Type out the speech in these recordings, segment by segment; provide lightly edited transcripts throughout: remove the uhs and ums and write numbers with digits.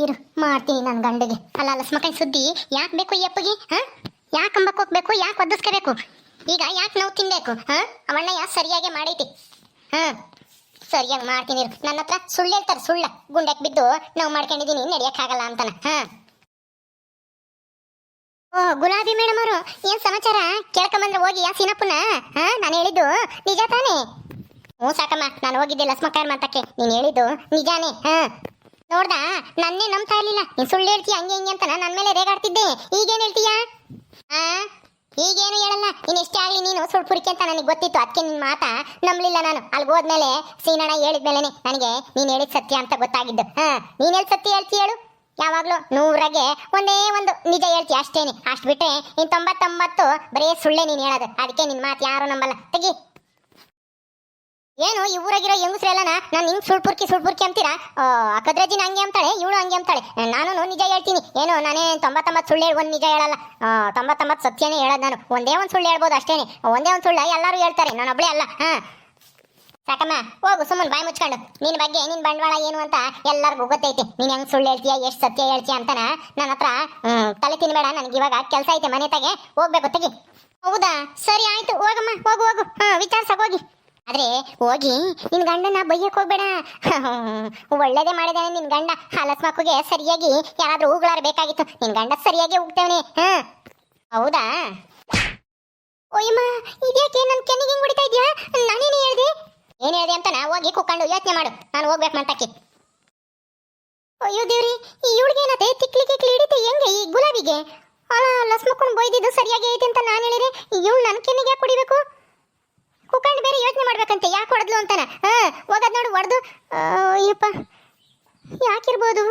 ಇರು ಮಾಡ್ತೀನಿ ನನ್ನ ಗಂಡಿಗೆ. ಅಲ್ಲ ಲಸ್ಮಕೈ ಸುದ್ದಿ ಯಾಕೆ ಬೇಕು ಈ ಅಪ್ಪಗೆ? ಯಾಕೆ ಅಂಬಕ್ಕೆ ಹೋಗ್ಬೇಕು? ಯಾಕೆ ಒದಿಸ್ಕೋಬೇಕು? ಈಗ ಯಾಕೆ ನಾವು ತಿನ್ಬೇಕು? ಅವಣ್ಣ ಯಾಕೆ ಸರಿಯಾಗಿ ಮಾಡೈತಿ. ಸರಿಯಾಗಿ ಮಾಡ್ತೀನಿ ಇರು. ನನ್ನ ಹತ್ರ ಸುಳ್ಳು ಹೇಳ್ತಾರೆ, ಸುಳ್ಳ ಗುಂಡಕ್ಕೆ ಬಿದ್ದು ನಾವು ಮಾಡ್ಕೊಂಡಿದ್ದೀನಿ ನಡೆಯೋಕ್ಕಾಗಲ್ಲ ಅಂತಾನೆ. ಓ ಗುಲಾಬಿ ಮೇಡಮ್ ಅವರು ಏನ್ ಸಮಾಚಾರ? ಕೇಳ್ಕೊಂಬಂದ್ರೆ ಹೋಗಿ ಯಾ ಸೀನಪ್ಪನ. ನಾನು ಹೇಳಿದ್ದು ನಿಜ ತಾನೇ? ಹ್ಞೂ ಸಾಕಮ್ಮ, ನಾನು ಹೋಗಿದ್ದೆ ಲಸ್ಮಕ್ಕಾಯರ್ ಮಾತಕ್ಕೆ. ನೀನು ಹೇಳಿದ್ದು ನಿಜಾನೇ. ನೋಡ್ದಾ, ನನ್ನೇ ನಂಬ್ತಾ ಇರ್ಲಿಲ್ಲ. ನೀನು ಸುಳ್ಳು ಹೇಳ್ತೀಯ ಹಂಗೆ ಹಿಂಗೆ ಅಂತ ನನ್ನ ಮೇಲೆ ರೇಗಾಡ್ತಿದ್ದೆ. ಈಗೇನು ಹೇಳ್ತೀಯಾ? ಈಗೇನು ಹೇಳಲ್ಲ. ನೀನು ಎಷ್ಟೇ ಆಗಲಿ ನೀನು ಸುಳ್ಳು ಪುರಿಕೆ ಅಂತ ನನಗೆ ಗೊತ್ತಿತ್ತು. ಅದಕ್ಕೆ ನಿನ್ನ ಮಾತಾ ನಂಬಲಿಲ್ಲ ನಾನು. ಅಲ್ಲಿಗೆ ಹೋದ್ಮೇಲೆ ಸೀನಣ್ಣ ಹೇಳಿದ್ಮೇಲೆ ನನಗೆ ನೀನು ಹೇಳಿದ ಸತ್ಯ ಅಂತ ಗೊತ್ತಾಗಿದ್ದು. ನೀನು ಹೇಳಿ ಸತ್ಯ ಹೇಳ್ತೀಯ ಹೇಳು? ಯಾವಾಗಲೂ 100ಗೆ ಒಂದೇ ಒಂದು ನಿಜ ಹೇಳ್ತೀಯ ಅಷ್ಟೇನೆ. ಅಷ್ಟು ಬಿಟ್ಟರೆ ನೀನು 99 ಬರೀ ಸುಳ್ಳೆ ನೀನು ಹೇಳೋದು. ಅದಕ್ಕೆ ನಿನ್ನ ಮಾತು ಯಾರು ನಂಬಲ್ಲ. ತೆಗಿ. ಏನು ಈ ಊರಾಗಿರೋ ಹೆಂಗಸ್ರೆಲ್ಲನ ನಾನು ಹಿಂಗೆ ಸುಳ್ಪುರ್ಕಿ ಅಂತೀರಾ? ಕದ್ರಜಿನ ಹಂಗೆ ಅಂತಾಳೆ, ಇವಳು ಹಂಗೆ ಅಂತಾಳೆ. ನಾನು ನಿಜ ಹೇಳ್ತೀನಿ. ಏನು ನಾನೇ 99 ಸುಳ್ಳು ಹೇಳಿ ಒಂದು ನಿಜ ಹೇಳಲ್ಲ. 99 ಸತ್ಯನೇ ಹೇಳೋದು ನಾನು. ಒಂದೇ ಒಂದು ಸುಳ್ಳು ಹೇಳ್ಬೋದು ಅಷ್ಟೇನೆ. ಒಂದೇ ಒಂದು ಸುಳ್ಳು ಎಲ್ಲರೂ ಹೇಳ್ತಾರೆ, ನಾನು ಒಬ್ಬಳೇ ಅಲ್ಲ. ಸಾಕಮ್ಮ ಹೋಗು ಸುಮ್ಮನೆ ಬಾಯಿ ಮುಚ್ಕೊಂಡು. ನಿನ್ನ ಬಗ್ಗೆ ನಿನ್ನ ಬಂಡವಾಳ ಏನು ಅಂತ ಎಲ್ಲರಿಗೂ ಗೊತ್ತೈತೆ. ನೀನು ಹೆಂಗೆ ಸುಳ್ಳು ಹೇಳ್ತೀಯ, ಎಷ್ಟು ಸತ್ಯ ಹೇಳ್ತೀಯ ಅಂತಾನ ನನ್ನ ಹತ್ರ ತಲೆ ತಿನ್ಬೇಡ. ನನಗೆ ಇವಾಗ ಕೆಲಸ ಐತೆ, ಮನೆ ತಾಗೆ ಹೋಗ್ಬೇಕು. ತೆಗಿ. ಹೌದಾ, ಸರಿ ಆಯ್ತು, ಹೋಗಮ್ಮ, ಹೋಗು ಹೋಗು. ವಿಚಾರಿಸಕ್ ಹೋಗಿ. ಆದ್ರೆ ಹೋಗಿ ನಿನ್ ಗಂಡನ ಬೈಯಕ್ ಹೋಗ್ಬೇಡ. ಒಳ್ಳೇದೇ ಮಾಡಿದಾನೆ ನಿನ್ ಗಂಡ. ಲಸ್ಮಕ್ಕುಗೆ ಸರಿಯಾಗಿ ಯಾರಾದ್ರೂ ಹೂಗಳಾರ ಬೇಕಾಗಿತ್ತು. ನಿನ್ ಗಂಡ ಸರಿಯಾಗಿ ಹೋಗ್ತೇವನೆ. ಹೌದಾ? ಓಯಮ್ಮ, ಇದ್ಯಾಕೆ ನನ್ ಕೆನ್ನಿಗೆ ಹಿಂಗ್ ಹೊಡಿತಾ ಇದ್ಯಾ? ನಾನೇನು ಹೇಳ್ದೆ? ಏನ್ ಹೇಳ್ದೆ ಅಂತ ಹೋಗಿ ಕುಕ್ಕೊಂಡು ಯೋಚನೆ ಮಾಡು. ನಾನು ಹೋಗ್ಬೇಕು ಮಂತಕ್ಕೆ. ಅಯ್ಯೋ ದೇವ್ರಿ, ಈ ಇವಳಿಗೇನತೆ ತಿಕ್ಲಿಗೆ ಹಿಡಿತೆ ಹೆಂಗೆ ಈ ಗುಲಾಬಿಗೆ? ಲಸ್ಮಕ್ಕನ್ ಬೈದಿದ್ದು ಸರಿಯಾಗಿ ಐತೆ ಅಂತ ನಾನು ಹೇಳಿದ್ರೆ ಇವಳು ನನ್ ಕೆನ್ನಿಗೆ ಯಾಕೆ ಕುಡಿಬೇಕು? ಕುಕ್ಕಂಡು ಬೇರೆ ಯೋಚನೆ ಮಾಡ್ಬೇಕಂತೆ ಯಾಕೆ ಹೊಡೆದ್ಲು ಅಂತಾನ. ಹೋಗದ್ ನೋಡು ಹೊಡೆದು. ಅಯ್ಯಪ್ಪ, ಯಾಕಿರ್ಬೋದು?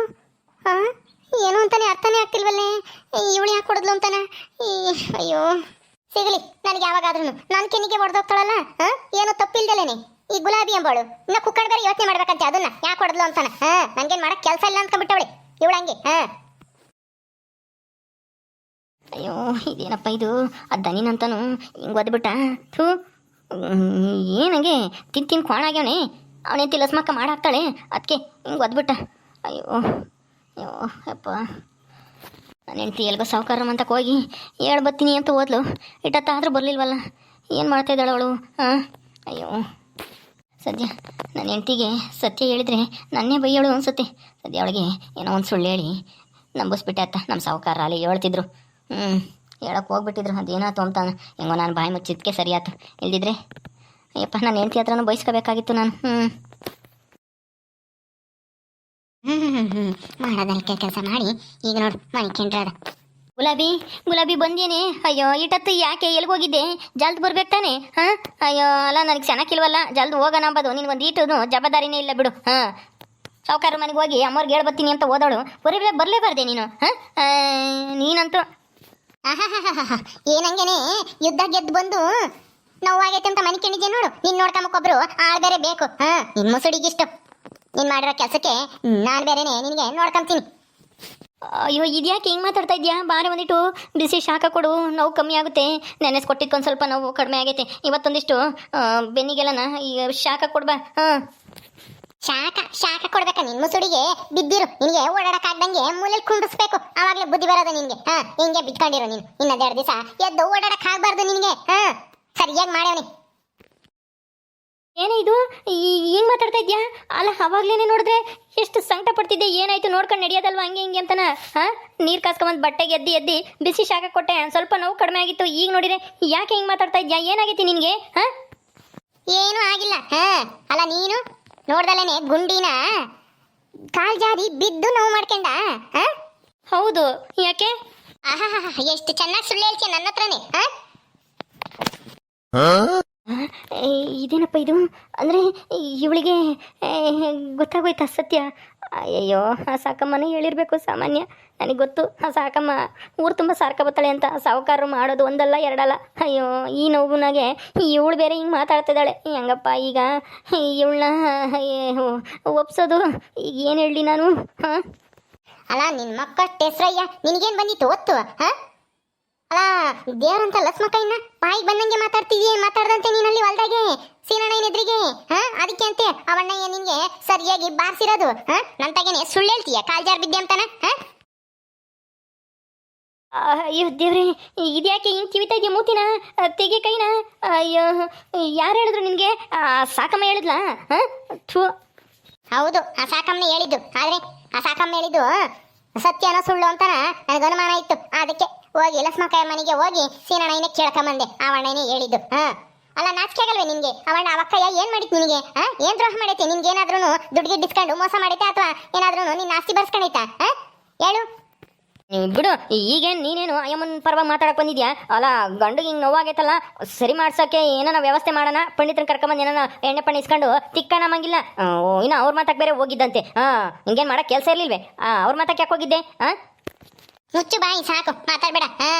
ಏನು ಅಂತಾನೆ ಅರ್ಥನೇ ಆಗ್ತಿಲ್ವಲ್ಲೇ. ಇವಳು ಯಾಕೆ ಹೊಡೆದ್ಲು ಅಂತಾನ? ಅಯ್ಯೋ ಸಿಗಲಿ ನನಗೆ ಯಾವಾಗಾದ್ರೂ. ನನ್ನ ಕೆನ್ನಿಗೆ ಹೊಡೆದೋಗ್ತಾಳಲ್ಲ, ಏನು ತಪ್ಪಿಲ್ದಲೇನೆ ಈ ಗುಲಾಬಿ ಎಂಬಳು. ಇನ್ನ ಕುಕ್ಕಂಡು ಬೇರೆ ಯೋಚನೆ ಮಾಡ್ಬೇಕಂತೆ ಅದನ್ನ ಯಾಕೆ ಹೊಡೆದ್ಲು ಅಂತಾನ. ನನ್ಗೇನ್ ಮಾಡಕ್ ಕೆಲಸ ಇಲ್ಲ ಅಂದ್ಕೊಂಡ್ಬಿಟ್ಟವಳೆ ಇವಳು ಹಂಗೆ. ಅಯ್ಯೋ ಇದೇನಪ್ಪ ಇದು? ದನಿನಂತಾನು ಹಿಂಗೆ ಒದ್ಬಿಟ್ಟ. ಥೂ, ಏನಂಗೆ ತಿನ್ ಕ್ವಾಣಾಗ್ಯವನೆ. ಅವನೇಂತಿ ಲಸ್ಮಕ್ಕ ಮಾಡಾಕ್ತಾಳೆ, ಅದಕ್ಕೆ ಹಿಂಗೆ ಒದ್ಬಿಟ್ಟ. ಅಯ್ಯೋ ಅಯ್ಯೋ ಅಪ್ಪ. ನಾನು ಹೆಂಡ್ತಿ ಎಲ್ಗೋ ಸಾವುಕಾರ ಅಂತಕ್ಕೆ ಹೋಗಿ ಹೇಳ್ಬತ್ತೀನಿ ಅಂತ ಓದ್ಲು. ಇಟ್ಟತ್ತಾದರೂ ಬರಲಿಲ್ವಲ್ಲ, ಏನು ಮಾಡ್ತಾ ಇದ್ದಾಳೆ ಅವಳು? ಅಯ್ಯೋ ಸದ್ಯ ನನ್ನ ಹೆಂಡ್ತಿಗೆ ಸತ್ಯ ಹೇಳಿದ್ರೆ ನನ್ನೇ ಬೈಯೋಳು ಅನ್ಸುತ್ತೆ. ಸದ್ಯ ಅವಳಿಗೆ ಏನೋ ಒಂದು ಸುಳ್ಳು ಹೇಳಿ ನಂಬಿಸ್ಬಿಟ್ಟೆ ಅತ್ತ. ನಮ್ಮ ಸಾವುಕಾರ ಅಲ್ಲಿ ಹೇಳ್ತಿದ್ರು. ಹೇಳಕ್ಕೆ ಹೋಗ್ಬಿಟ್ಟಿದ್ರು. ಅದೇನಾಯ್ತು ಅಂತ ಹೆಂಗೋ ನಾನು ಬಾಯಿ ಮುಚ್ಚಿದ್ಕೆ ಸರಿ ಆಯ್ತು. ಇಲ್ದಿದ್ರೆ ಅಯ್ಯಪ್ಪ ನಾನು ಹೆಂಡ್ತಿ ಹತ್ರನೂ ಬಯಸ್ಕೋಬೇಕಾಗಿತ್ತು ನಾನು. ಮಾಡೋದಕ್ಕೆ ಕೆಲಸ ಮಾಡಿ ಈಗ ನೋಡು ಮನೆ ಕೆಂಡ್ರಾದ. ಗುಲಾಬಿ ಬಂದೇನೆ. ಅಯ್ಯೋ ಇಟ್ಟತ್ತು ಯಾಕೆ ಎಲ್ಗೋಗಿದ್ದೆ? ಜಲ್ದ್ ಬರ್ಬೇಕು ತಾನೆ? ಅಯ್ಯೋ ಅಲ್ಲ ನನಗೆ ಚೆನ್ನಾಗಿಲ್ವಲ್ಲ, ಜಲ್ದ್ ಹೋಗೋಣ ಅಂಬೋದು. ನಿನ್ಗೊಂದು ಈಟು ಜವಾಬ್ದಾರಿನೇ ಇಲ್ಲ ಬಿಡು. ಸಾವುಕಾರ ಮನೆಗೆ ಹೋಗಿ ಅಮ್ಮವ್ರಿಗೆ ಹೇಳ್ಬತ್ತೀನಿ ಅಂತ ಓದೋಳು. ಬರಲೇಬಾರ್ದೆ ನೀನು? ನೀನಂತೂ ಏನಂಗೇನೆ ಯುದ್ಧ ಗೆದ್ದು ಬಂದು ನೋವಾಗೈತೆ ಅಂತ ಮನೆ ಕೆಣಿದ್ಯಾ ನೋಡು. ನೀನ್ ನೋಡ್ಕೊಂಬಕ್ಕೊಬ್ರು ಆಳ್ ಬೇರೆ ಬೇಕು. ನಿನ್ ಮುಸುಡಿಗಿಷ್ಟು ನೀನ್ ಮಾಡಿರೋ ಕೆಲಸಕ್ಕೆ ನಾನು ಬೇರೆನೆ ನಿನಗೆ ನೋಡ್ಕೊಂತೀನಿ. ಅಯ್ಯೋ ಇದ್ಯಾಕೆ ಹಿಂಗೆ ಮಾತಾಡ್ತಾ ಇದೆಯಾ? ಬಾರೆ ಒಂದಿಟ್ಟು ಬಿಸಿ ಶಾಖ ಕೊಡು, ನೋವು ಕಮ್ಮಿ ಆಗುತ್ತೆ. ನೆನೆಸ್ಕೊಟ್ಟಿದ್ಕೊಂದು ಸ್ವಲ್ಪ ನೋವು ಕಡಿಮೆ ಆಗೈತೆ. ಇವತ್ತೊಂದಿಷ್ಟು ಬೆನ್ನಿಗೆಲ್ಲನ ಈಗ ಶಾಖ ಕೊಡ್ಬಾ. ಶಾಖ ಕೊಡ್ಬೇಕ? ನಿನ್ ಮುಸುಡಿಗೆ ಬಿದ್ದಿರು. ನಿನಗೆ ಓಡಾಡಕ್ಕಾಗ್ದಂಗೆ ಮೂಲೆಯಲ್ಲಿ ಕುಂಡಿಸ್ಬೇಕು, ಆವಾಗಲೇ ಬುದ್ಧಿ ಬರೋದು ನಿನ್ಗೆ. ಹಿಂಗೆ ಬಿಟ್ಕೊಂಡಿರು ನೀನು. ಇನ್ನೊಂದು 2 ದಿವಸ ಎದ್ದು ಓಡಾಡಕ್ ಆಗ್ಬಾರ್ದು ನಿನ್ಗೆ. ಸರಿಯಾಗಿ ಮಾಡ್ಯವನಿ. ಏನೇ ಇದು ಹಿಂಗೆ ಮಾತಾಡ್ತಾ ಇದ್ಯಾ? ಅಲ್ಲ ಅವಾಗ್ಲೇನೆ ನೋಡಿದ್ರೆ ಎಷ್ಟು ಸಂಕಟ ಪಡ್ತಿದ್ದೆ. ಏನಾಯ್ತು ನೋಡ್ಕೊಂಡು ನಡೆಯೋದಲ್ವ ಹಂಗೆ ಹಿಂಗೆ ಅಂತನ. ನೀರು ಕಾಸ್ಕೊಂಬಂದು ಬಟ್ಟೆಗೆ ಎದ್ದಿ ಬಿಸಿ ಶಾಖ ಕೊಟ್ಟೆ, ಸ್ವಲ್ಪ ನೋವು ಕಡಿಮೆ ಆಗಿತ್ತು. ಈಗ ನೋಡಿದ್ರೆ ಯಾಕೆ ಹಿಂಗೆ ಮಾತಾಡ್ತಾ ಇದ್ಯಾ? ಏನಾಗೈತಿ ನಿನಗೆ? ಏನೂ ಆಗಿಲ್ಲ. ಅಲ್ಲ ನೀನು ನೋಡ್ದಲೇನೆ ಗುಂಡಿನ ಕಾಲ್ ಜಾರಿ ಬಿದ್ದು ನೋವು ಮಾಡ್ಕೊಂಡ? ಹೌದು, ಯಾಕೆ? ಎಷ್ಟು ಚೆನ್ನಾಗಿ ಸುಳ್ಳು ಹೇಳ್ತೀಯ ನನ್ನ ಹತ್ರನೇ. ಇದೇನಪ್ಪ ಇದು? ಅಂದರೆ ಇವಳಿಗೆ ಗೊತ್ತಾಗೋಯ್ತಾ ಸತ್ಯ? ಅಯ್ಯೋ ಆ ಸಾಕಮ್ಮನೇ ಹೇಳಿರ್ಬೇಕು. ಸಾಮಾನ್ಯ ನನಗೆ ಗೊತ್ತು. ಆ ಸಾಕಮ್ಮ ಊರು ತುಂಬ ಸಾರ್ಕ ಬತ್ತಾಳೆ ಅಂತ. ಸಾವುಕಾರರು ಮಾಡೋದು ಒಂದಲ್ಲ ಎರಡಲ್ಲ. ಅಯ್ಯೋ ಈ ನೋವುನಾಗೆ ಇವಳು ಬೇರೆ ಹಿಂಗೆ ಮಾತಾಡ್ತಿದ್ದಾಳೆ. ಹೆಂಗಪ್ಪ ಈಗ ಇವಳನ್ನ ಒಪ್ಸೋದು? ಈಗ ಏನು ಹೇಳಿ ನಾನು? ಅಲ್ಲ ನಿನ್ನ ಮಕ್ಕಳ ಹೆಸ್ರಯ್ಯ, ನಿನಗೇನು ಬಂದಿತ್ತು ಒತ್ತು? ಅಲ್ಲ ದೇವ್ರಂತ ಲಸ್ಮಕ್ಕಯ್ಯನ ಬಾಯಿಗೆ ಬಂದಂಗೆ ಮಾತಾಡ್ತಿದ್ಯೆ. ಮಾತಾಡ್ದಂತೆ ನೀನಲ್ಲಿ ಹೊಲ್ದಾಗೆ ಸೀನಣ್ಣ ಏನಿದ್ರಿಗೆ ಅದಕ್ಕೆ ಅಂತೆ ಅವಣ್ಣ ನಿನ್ಗೆ ಸರಿಯಾಗಿ ಬಾರ್ಸಿರೋದು ನನ್ ತಗೇನೆ ಸುಳ್ಳು ಹೇಳ್ತೀಯ ಕಾಲ್ಜಾರ್ ಬಿದ್ದೆ ಅಂತಾನ ಅಯ್ಯೋ ದೇವ್ರೆ ಇದ್ಯಾಕೆ ಹಿಂಗೆ ಕಿವಿತಾ ಇದೆಯಾ ಮೂತಿನ ತೆಗೆ ಕೈನ ಅಯ್ಯೋ ಯಾರು ಹೇಳಿದ್ರು ನಿನಗೆ ಸಾಕಮ್ಮ ಹೇಳಿದ್ಲಾ ಥೂ ಹೌದು ಆ ಸಾಕಮ್ಮನೆ ಹೇಳಿದ್ದು ಆದ್ರೆ ಆ ಸಾಕಮ್ಮ ಹೇಳಿದ್ದು ಸತ್ಯನೋ ಸುಳ್ಳು ಅಂತಾನ ನನಗೆ ಅನುಮಾನ ಇತ್ತು ಅದಕ್ಕೆ ಹೋಗಿ ಲಕ್ಷ್ಮಕ್ಕಯ್ಯ ಮನೆಗೆ ಹೋಗಿ ಸೀನಣ್ಣನೇ ಕೇಳ್ಕೊಂಬಂದೆ ಅವಣ್ಣನೇ ಹೇಳಿದ್ದು ಅಲ್ಲ ನಾಚಿಕೆ ಆಗಲ್ವೇ ನಿನ್ಗೆ ಅವಣ್ಣ ಅವಕ್ಕಯ್ಯ ಏನ್ ಮಾಡಿತ್ ನಿನಗೆ ಏನ್ ದ್ರೋಹ ಮಾಡೈತೆ ನಿನ್ಗೆ ಏನಾದ್ರೂ ದುಡ್ಡಿಗೆ ಡಿಸ್ಕೊಂಡು ಮೋಸ ಮಾಡೈತೆ ಅಥವಾ ಏನಾದ್ರೂ ನಿನ್ನ ಆಸ್ತಿ ಬರ್ಸ್ಕೊಂಡೈತಾ ಹೇಳು ಬಿಡು ಈಗೇನು ನೀನೇನು ಅಯ್ಯಮ್ಮನ ಪರವಾಗಿ ಮಾತಾಡಕ್ ಬಂದಿದ್ಯಾ ಅಲ್ಲ ಗಂಡಿಗೆ ಹಿಂಗೆ ನೋವಾಗೈತಲ್ಲ ಸರಿ ಮಾಡ್ಸೋಕ್ಕೆ ಏನಾನ ವ್ಯವಸ್ಥೆ ಮಾಡೋಣ ಪಂಡಿತರನ್ನ ಕರ್ಕೊಂಬಂದು ಏನಾನ ಎಣ್ಣೆ ಪಣ್ಣೆ ಇಸ್ಕೊಂಡು ತಿಕ್ಕ ನಮ್ಮಂಗಿಲ್ಲ ಇನ್ನು ಅವ್ರ ಮಾತಕ್ಕೆ ಬೇರೆ ಹೋಗಿದ್ದಂತೆ ಹಿಂಗೇನು ಮಾಡಕ್ಕೆ ಕೆಲಸ ಇರ್ಲಿಲ್ವೇ ಅವ್ರ ಮಾತಕ್ಕೆ ಯಾಕೆ ಹೋಗಿದ್ದೆ ಮುಚ್ಚು ಬಾಯಿ ಸಾಕು ಮಾತಾಡ್ಬೇಡ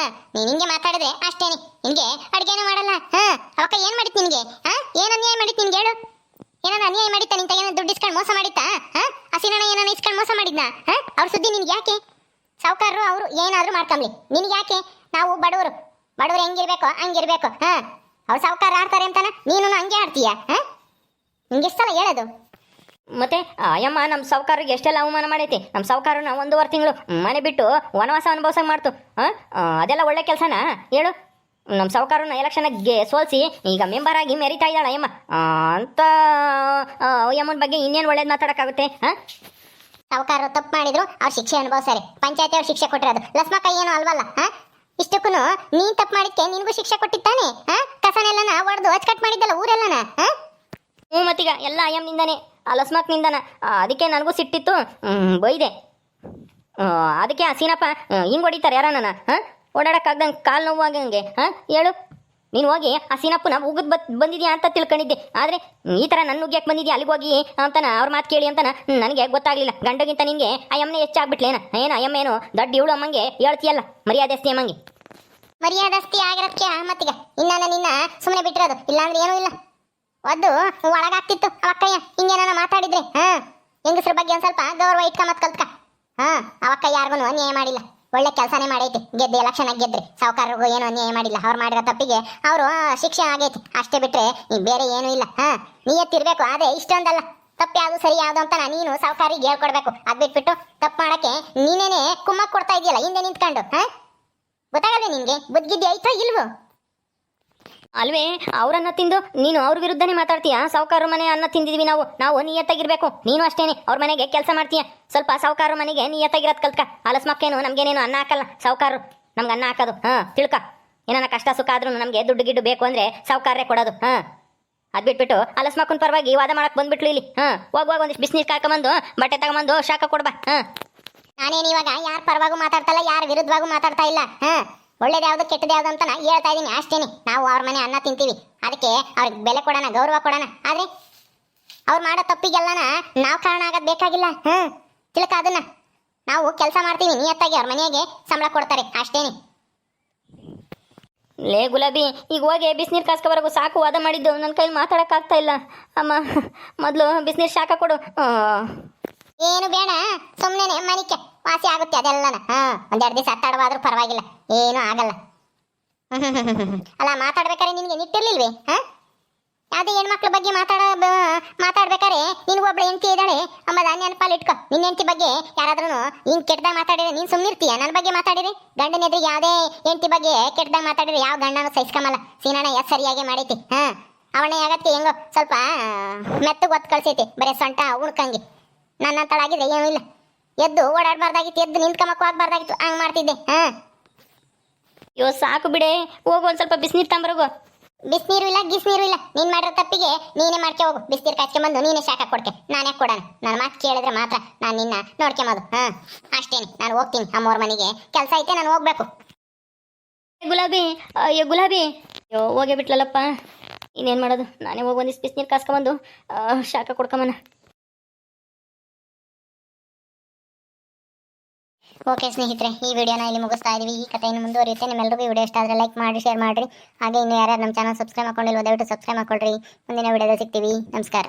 ನೀನ್ ಹಿಂಗೆ ಮಾತಾಡಿದ್ರೆ ಅಷ್ಟೇನೆ ನಿನ್ಗೆ ಅಡ್ಗೆನೂ ಮಾಡಲ್ಲ ಅವಕ್ಕ ಏನ್ ಮಾಡಿತ್ ನಿನ್ಗೆ ಏನ್ ಅನ್ಯಾಯ ಮಾಡಿತ್ ನಿನ್ಗೆ ಹೇಳು ಏನಾನ ಅನ್ಯಾಯ ಮಾಡಿತ್ತ ನಿಂತ ಏನಾನ ದುಡ್ಡು ಇಸ್ಕೊಂಡು ಮೋಸ ಮಾಡಿತ್ತಾ ಹಸಿನಣ್ಣ ಏನಾನ ಇಸ್ಕೊಂಡು ಮೋಸ ಮಾಡಿದ್ನ ಅವ್ರ ಸುದ್ದಿ ನಿನ್ಗೆ ಯಾಕೆ ಸಾವುಕಾರರು ಅವರು ಏನಾದ್ರೂ ಮಾಡ್ಕೊಂಬ್ಲಿ ನಿನ್ಗೆ ಯಾಕೆ ನಾವು ಬಡವರು ಹೆಂಗಿರ್ಬೇಕು ಹಂಗಿರ್ಬೇಕು ಅವ್ರು ಸಾವುಕಾರ ಆಡ್ತಾರೆ ಅಂತಾನ ನೀನು ಹಂಗೆ ಆಡ್ತೀಯ ನಿಂಗೆ ಎಷ್ಟಲ್ಲ ಹೇಳೋದು ಮತ್ತೆ ಅಯ್ಯಮ್ಮ ನಮ್ಮ ಸಾವುಕಾರಿಗೆ ಎಷ್ಟೆಲ್ಲ ಅವಮಾನ ಮಾಡೈತಿ ನಮ್ಮ ಸಾವುಕಾರನ 1.5 ತಿಂಗಳು ಮನೆ ಬಿಟ್ಟು ವನವಾಸ ಅನುಭವಿಸಂಗೆ ಮಾಡ್ತು ಅದೆಲ್ಲ ಒಳ್ಳೆ ಕೆಲಸನಾ ಹೇಳು ನಮ್ಮ ಸಾವುಕಾರನ ಎಲೆಕ್ಷನ್ಗೆ ಸೋಲ್ಸಿ ಈಗ ಮೆಂಬರ್ ಆಗಿ ಮೆರಿತಾ ಇದ್ದಾಳೆ ಅಯ್ಯಮ್ಮ ಅಂತ ಅಯ್ಯಮ್ಮನ ಬಗ್ಗೆ ಇನ್ನೇನು ಒಳ್ಳೇದು ಮಾತಾಡೋಕ್ಕಾಗುತ್ತೆ ಸಾವುಕಾರರು ತಪ್ಪು ಮಾಡಿದ್ರು ಅವ್ರು ಶಿಕ್ಷೆ ಅನುಭವಿಸ್ತಾರೆ ಪಂಚಾಯತಿ ಅವ್ರು ಶಿಕ್ಷೆ ಕೊಟ್ಟಿರೋದು ಲಕ್ಷ್ಮಕ್ಕ ಏನು ಅಲ್ವಲ್ಲ ಇಷ್ಟಕ್ಕೂ ನೀನ್ ತಪ್ಪು ಮಾಡಿದ್ಕೆ ನಿನ್ಗೂ ಶಿಕ್ಷೆ ಕೊಟ್ಟಿತ್ತಾನೆ ಕಸನೆಲ್ಲನ ಹೊಡೆದು ಅಚ್ಕಟ್ ಮಾಡಿದ್ದಲ್ಲ ಊರೆಲ್ಲನ ಮತ್ತೀಗ ಎಲ್ಲ ಅಯ್ಯಮ್ಮನಿಂದಾನೆ ಆ ಲಸ್ಮಕ್ನಿಂದನ ಅದಕ್ಕೆ ನನಗೂ ಸಿಟ್ಟಿತ್ತು ಬೈದೆ ಅದಕ್ಕೆ ಆ ಸೀನಪ್ಪ ಹಿಂಗೆ ಹೊಡಿತಾರೆ ಯಾರ ನನ್ನ ಓಡಾಡಕ್ಕಾಗ್ದಂಗೆ ಕಾಲು ನೋವು ಆಗಂಗೆ ಹೇಳು ನೀನು ಹೋಗಿ ಆ ಸೀನಪ್ಪನ ಉಗಿದ್ ಬಂದಿದ್ಯಾ ಅಂತ ತಿಳ್ಕೊಂಡಿದ್ದೆ ಆದರೆ ಈ ಥರ ನನ್ನ ಉಗ್ಯಕ್ಕೆ ಬಂದಿದ್ಯಾ ಅಲ್ಲಿಗೆ ಹೋಗಿ ಅಂತಾನ ಅವ್ರ ಮಾತು ಕೇಳಿ ಅಂತಾನ ನನಗೆ ಗೊತ್ತಾಗಲಿಲ್ಲ ಗಂಡಗಿಂತ ನಿನಗೆ ಅಯ್ಯಮ್ಮನೇ ಹೆಚ್ಚಾಗ್ಬಿಟ್ಲೇನ ಏನು ಅಯ್ಯಮ್ಮ ಏನು ದೊಡ್ಡ ಇವಳು ಅಮ್ಮಂಗೆ ಹೇಳ್ತೀಯಲ್ಲ ಮರ್ಯಾದಸ್ತಿ ಅಮ್ಮಂಗೆ ಮರ್ಯಾದಸ್ತಿ ಆಗಿರೋದಕ್ಕೆ ಮತ್ತೀಗ ಇನ್ನ ನಿನ್ನ ಸುಮ್ಮನೆ ಬಿಟ್ಟಿರೋದು ಇಲ್ಲಾಂದ್ರೆ ಏನೂ ಇಲ್ಲ ಒದ್ದು ಒಳಗಾಗ್ತಿತ್ತು ಅವಕ್ಕಯ್ಯ ಹಿಂಗೇನ ಮಾತಾಡಿದ್ರೆ ಹೆಂಗಸ್ರ ಬಗ್ಗೆ ಒಂದ್ ಸ್ವಲ್ಪ ಗೌರವ ಇಟ್ಕೊಂಬತ್ ಕಲ್ತ್ಕ ಅವಕ್ಕ ಯಾರಿಗೂ ಅನ್ಯಾಯ ಮಾಡಿಲ್ಲ ಒಳ್ಳೆ ಕೆಲಸನೇ ಮಾಡೈತಿ ಗೆದ್ದು ಎಲೆಕ್ಷನ್ ಗೆದ್ರಿ ಸಾವುಕಾರರಿಗೂ ಏನು ಅನ್ಯಾಯ ಮಾಡಿಲ್ಲ ಅವ್ರು ಮಾಡಿರೋ ತಪ್ಪಿಗೆ ಅವರು ಶಿಕ್ಷೆ ಆಗೈತಿ ಅಷ್ಟೇ ಬಿಟ್ರೆ ಈಗ ಬೇರೆ ಏನೂ ಇಲ್ಲ ನೀಯತ್ತಿರ್ಬೇಕು ಆದ್ರೆ ಇಷ್ಟೊಂದಲ್ಲ ತಪ್ಪು ಯಾವುದು ಸರಿ ಯಾವುದು ಅಂತ ನೀನು ಸಾವುಕಾರಿಗೆ ಹೇಳ್ಕೊಡ್ಬೇಕು ಅದ್ ಬಿಟ್ಬಿಟ್ಟು ತಪ್ಪು ಮಾಡಕ್ಕೆ ನೀನೇನೆ ಕುಮ್ಮಕ್ ಕೊಡ್ತಾ ಇದೆಯಲ್ಲ ಹಿಂದೆ ನಿಂತ್ಕೊಂಡು ಗೊತ್ತಾಗಲ್ವೇ ನಿನ್ಗೆ ಬುದ್ಧಿದ್ದೆ ಐತೋ ಇಲ್ವೋ ಅಲ್ವೇ ಅವ್ರನ್ನ ತಿಂದು ನೀನು ಅವ್ರ ವಿರುದ್ಧನೇ ಮಾತಾಡ್ತೀಯ ಸಾವುಕಾರ ಮನೆ ಅನ್ನ ತಿಂದಿದ್ವಿ ನಾವು ನಿಯತ್ತಾಗಿರ್ಬೇಕು ನೀನು ಅಷ್ಟೇನೆ ಅವ್ರ ಮನೆಗೆ ಕೆಲಸ ಮಾಡ್ತೀಯ ಸ್ವಲ್ಪ ಸಾವುಕಾರ ಮನೆಗೆ ನಿಯತ್ತಾಗಿರೋದು ಕಲ್ತ್ಕ ಅಲಸ್ಮಕ್ಕೇನು ನಮ್ಗೇನೇನು ಅನ್ನ ಹಾಕಲ್ಲ ಸಾವುಕಾರರು ನಮ್ಗೆ ಅನ್ನ ಹಾಕೋದು ತಿಳ್ಕ ಏನಾನ ಕಷ್ಟ ಸುಖ ಆದ್ರೂ ನಮಗೆ ದುಡ್ಡು ಗಿಡ್ಡು ಬೇಕು ಅಂದ್ರೆ ಸಾವುಕಾರರೇ ಕೊಡೋದು ಅದ್ ಬಿಟ್ಬಿಟ್ಟು ಅಲಸ್ಮಕ್ಕನ ಪರವಾಗಿ ವಾದ ಮಾಡಕ್ ಬಂದ್ಬಿಟ್ಲು ಇಲ್ಲಿ ಹೋಗುವಾಗ ಒಂದಿಷ್ಟು ಬಿಸಿನೀರು ಕಾಕೊಂಬಂದು ಬಟ್ಟೆ ತಗೊಂಬಂದು ಶಾಖ ಕೊಡ್ಬಾ ನಾನೇನು ಇವಾಗ ಯಾರ ಪರವಾಗೂ ಮಾತಾಡ್ತಲ್ಲ ಯಾರ ವಿರುದ್ಧವಾಗೂ ಮಾತಾಡ್ತಾ ಇಲ್ಲ ಒಳ್ಳೇದು ಯಾವ್ದು ಕೆಟ್ಟದ್ದು ಯಾವ್ದು ಅಂತ ಹೇಳ್ತಾ ಇದೀನಿ ಅಷ್ಟೇನೆ ನಾವು ಅವ್ರ ಮನೆ ಅನ್ನ ತಿಂತೀವಿ ಅದಕ್ಕೆ ಅವ್ರಿಗೆ ಬೆಲೆ ಕೊಡೋಣ ಗೌರವ ಕೊಡೋಣ ಆದ್ರೆ ಅವ್ರು ಮಾಡೋ ತಪ್ಪಿಗೆಲ್ಲನ ನಾವು ಕಾರಣ ಆಗೋದು ಬೇಕಾಗಿಲ್ಲ ತಿಳ್ಕ ಅದನ್ನ ನಾವು ಕೆಲಸ ಮಾಡ್ತೀವಿ ನಿಯತ್ತಾಗಿ ಅವ್ರ ಮನೆಗೆ ಸಂಬಳ ಕೊಡ್ತಾರೆ ಅಷ್ಟೇನೆ ಲೇ ಗುಲಾಬಿ ಈಗ ಹೋಗಿ ಬಿಸಿನೀರು ಕಾಸ್ಕೊಬರೋಕು ಸಾಕು ವಾದ ಮಾಡಿದ್ದು ನನ್ನ ಕೈಲಿ ಮಾತಾಡೋಕ್ಕಾಗ್ತಾ ಇಲ್ಲ ಅಮ್ಮ ಮೊದಲು ಬಿಸಿನೀರು ಶಾಖ ಕೊಡು ಏನು ಬೇಡ ಸುಮ್ಮನೆ ಮನಿಕೆ ವಾಸಿ ಆಗುತ್ತೆ ಅದೆಲ್ಲನ ಒಂದೆರಡು ದಿವಸ ಅತ್ತಾಡವಾದ್ರೂ ಪರವಾಗಿಲ್ಲ ಏನೂ ಆಗಲ್ಲ ಅಲ್ಲ ಮಾತಾಡ್ಬೇಕಾರೆ ನಿನಗೆ ನಿಟ್ಟಿರ್ಲಿಲ್ವೇ ಯಾವುದೇ ಹೆಣ್ಮಕ್ಳ ಬಗ್ಗೆ ಮಾತಾಡ್ಬೇಕಾರೆ ನಿನಗೊಬ್ಳು ಹೆಂಡತಿ ಇದ್ದಾಳೆ ಅಂಬದು ನೆನಪಲ್ಲಿ ಇಟ್ಕೊ ನಿನ್ನ ಹೆಂಡತಿ ಬಗ್ಗೆ ಯಾರಾದ್ರೂ ಹಿಂಗೆ ಕೆಟ್ಟದಾಗ ಮಾತಾಡಿದ್ರೆ ನೀನು ಸುಮ್ಮನಿರ್ತೀಯ ನನ್ನ ಬಗ್ಗೆ ಮಾತಾಡಿರಿ ಗಂಡನ ಎದುರಿಗೆ ಯಾವುದೇ ಹೆಂಡತಿ ಬಗ್ಗೆ ಕೆಟ್ಟದಾಗ ಮಾತಾಡಿದ್ರೆ ಯಾವ ಗಂಡನೂ ಸಹಿಸ್ಕೊಂಬಲ್ಲ ಸೀನಣ್ಣ ಎಷ್ಟು ಸರಿಯಾಗಿ ಮಾಡೈತಿ ಅವಣ್ಣ ಆಗತ್ತೆ ಹೆಂಗೋ ಸ್ವಲ್ಪ ಮೆತ್ತಗೆ ಒತ್ತು ಕಳ್ಸೈತಿ ಬರೀ ಸೊಂಟ ಉಣ್ಕಂಗೆ ನನ್ನ ತಳಾಗಿದ್ರೆ ಏನೂ ಇಲ್ಲ ಎದ್ದು ಓಡಾಡಬಾರ್ದಾಗಿತ್ತು ಎದ್ದು ನಿಂತ್ಕೊಂಬಕ್ಕೂ ಆಗ್ಬಾರ್ದಾಗಿತ್ತು ಹಂಗೆ ಮಾಡ್ತಿದ್ದೆ ಅಯ್ಯೋ ಸಾಕು ಬಿಡೆ ಹೋಗು ಒಂದು ಸ್ವಲ್ಪ ಬಿಸಿನೀರು ತಂಬರೋಗು ಬಿಸಿನೀರು ಇಲ್ಲ ಗಿಸ್ನೀರು ಇಲ್ಲ ನೀನು ಮಾಡಿರೋ ತಪ್ಪಿಗೆ ನೀನೇ ಮಾಡ್ಕೆ ಹೋಗು ಬಿಸಿನೀರು ಕಾಚ್ಕೊಂಬಂದು ನೀನೇ ಶಾಖ ಕೊಡ್ಕೆ ನಾನೇ ಕೊಡೋಣ ನನ್ನ ಮಾತು ಕೇಳಿದ್ರೆ ಮಾತ್ರ ನಾನು ನಿನ್ನ ನೋಡ್ಕೊಂಬೋದು ಅಷ್ಟೇನೆ ನಾನು ಹೋಗ್ತೀನಿ ಅಮ್ಮವ್ರ ಮನೆಗೆ ಕೆಲಸ ಐತೆ ನಾನು ಹೋಗ್ಬೇಕು ಗುಲಾಬಿ ಅಯ್ಯೋ ಗುಲಾಬಿ ಅಯ್ಯೋ ಹೋಗೇ ಬಿಟ್ಲಲ್ಲಪ್ಪ ಇನ್ನೇನು ಮಾಡೋದು ನಾನೇ ಹೋಗಿ ಒಂದಿಷ್ಟು ಬಿಸಿನೀರು ಕಾಸ್ಕೊಂಬಂದು ಶಾಖ ಕೊಡ್ಕೊಂಬನ ಓಕೆ ಸ್ನೇಹಿತರೆ ಈ ವಿಡಿಯೋನ ಇಲ್ಲಿ ಮುಗಿಸ್ತಾ ಇದೀವಿ ಈ ಕಥೆಯನ್ನು ಮುಂದುವರಿಯುತ್ತೆ ನಿಮ್ಮೆಲ್ಲರಿಗೂ ವಿಡಿಯೋ ಇಷ್ಟ ಆದರೆ ಲೈಕ್ ಮಾಡಿ ಶೇರ್ ಮಾಡಿರಿ ಹಾಗೆ ಇನ್ನು ಯಾರ್ಯಾರು ನಮ್ಮ ಚಾನಲ್ ಸಬ್ಸ್ಕ್ರೈಬ್ ಮಾಡ್ಕೊಂಡಿಲ್ವೋ ದಯವಿಟ್ಟು ಸಬ್ಸ್ಕ್ರೈಬ್ ಮಾಡ್ಕೊಳ್ರಿ ಮುಂದಿನ ವಿಡಿಯೋದಲ್ಲಿ ಸಿಗ್ತೀವಿ ನಮಸ್ಕಾರ